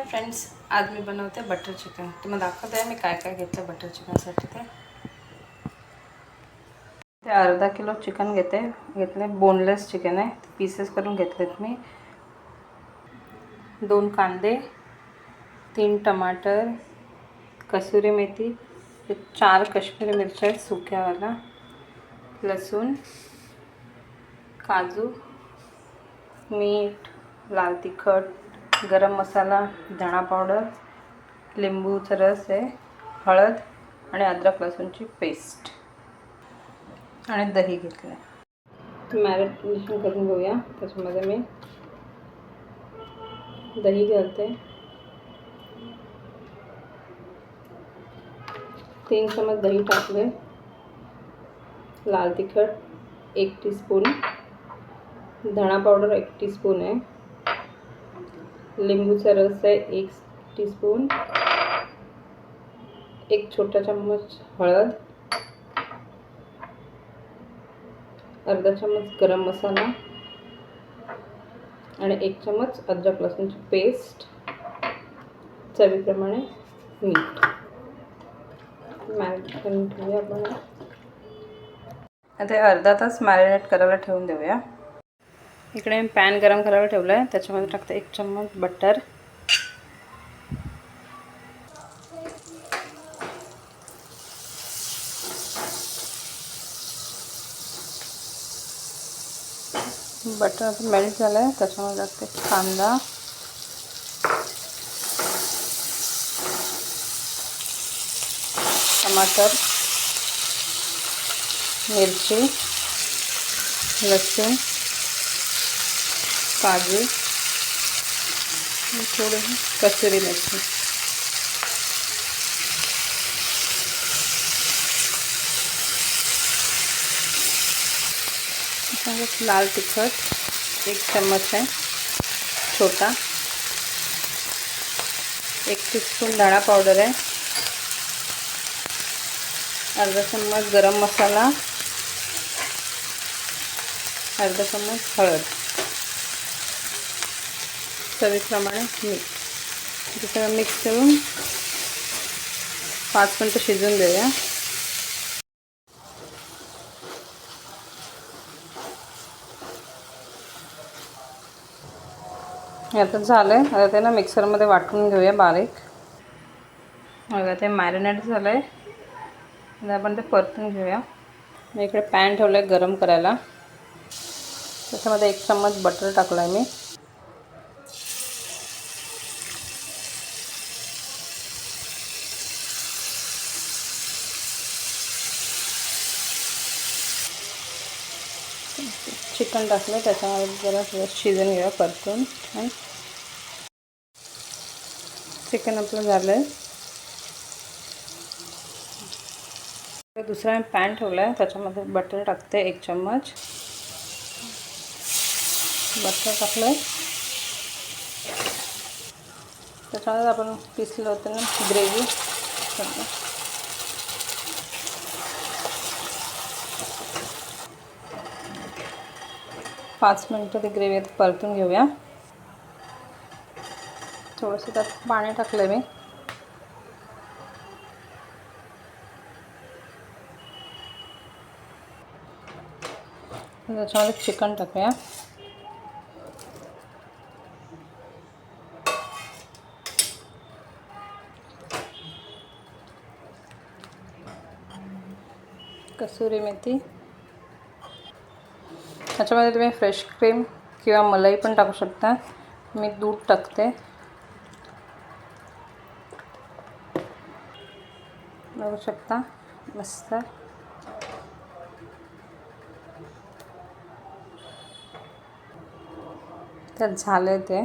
Hi friends, आज मी बनवते butter chicken. तुम्हाला दाखवते आहे मी काय काय घेतलं बटर चिकनसाठी। ते अर्धा किलो चिकन घेतले बोनलेस चिकन आहे, पीसेस करून घेतलेत मी। 2 कांदे, 3 टमाटर, कसुरी मेथी, 4 काश्मीरी मिरच्या सुक्यावाला, लसूण, काजू, मीठ, लाल तिखट, गरम मसाला, धणा पावडर, लिंबूचा रस आहे, हळद आणि अद्रक लसूणची पेस्ट आणि दही घेतलं। मॅरिनेशन करून घेऊया। त्याच्यामध्ये मी दही घालते, 3 चमच दही टाकले, लाल तिखट 1 टीस्पून, धणा पावडर 1 टीस्पून आहे, लिंबूचा रस आहे 1 टीस्पून, 1 छोटा चम्मच हळद, अर्धा चम्मच गरम मसाला आणि 1 चम्मच अद्रक लसूणची पेस्ट, चवीप्रमाणे मीठ। मॅरिनेट करून ठेवूया आपण। आता अर्धा तास मॅरिनेट करायला ठेवून देऊया। इकडे मी पॅन गरम करायला ठेवला आहे, त्याच्यामध्ये टाकते 1 चम्मच बटर, बटर मेल्ट झालं आहे, त्याच्यामध्ये टाकते कांदा, टमाटर, मिरची, लसूण, काजू, थोडी कसुरी मेथी, लाल तिखट 1 चम्मच आहे छोटा, 1 टीस्पून धणा पावडर आहे, अर्धा चम्मच गरम मसाला, अर्धा चम्मच हळद, चवीप्रमाणे मीठ। हे सगळं मिक्स करून 5 मिनिटं शिजवून देऊया। आता झालं आहे, आता ते मिक्सरमध्ये वाटून घेऊया बारीक। आता ते मॅरिनेट झालं आहे, आता आपण ते परतून घेऊया। मी इकडे पॅन ठेवलं आहे गरम करायला, त्याच्यामध्ये 1 चम्मच बटर टाकलं आहे मी, चिकन टाकलं, त्याच्यामध्ये जरा शिजून घेऊया परतून। चिकन आपलं झालं आहे। दुसरा मी पॅन ठेवला आहे, त्याच्यामध्ये बटर टाकते 1 चम्मच, बटर टाकलं आहे, त्याच्यामध्ये आपण पिसलं होतं ना ग्रेव्ही, 5 मिनिटं ती ग्रेव्ही परतून घेऊया। थोडंसं त्यात पाणी टाकलं मी, त्याच्यामध्ये चिकन टाकूया, कसुरी मेथी, त्याच्यामध्ये तुम्ही फ्रेश क्रीम किंवा मलाई पण टाकू शकता। मी दूध टाकते, बघू शकता मस्त। त्यात झालं ते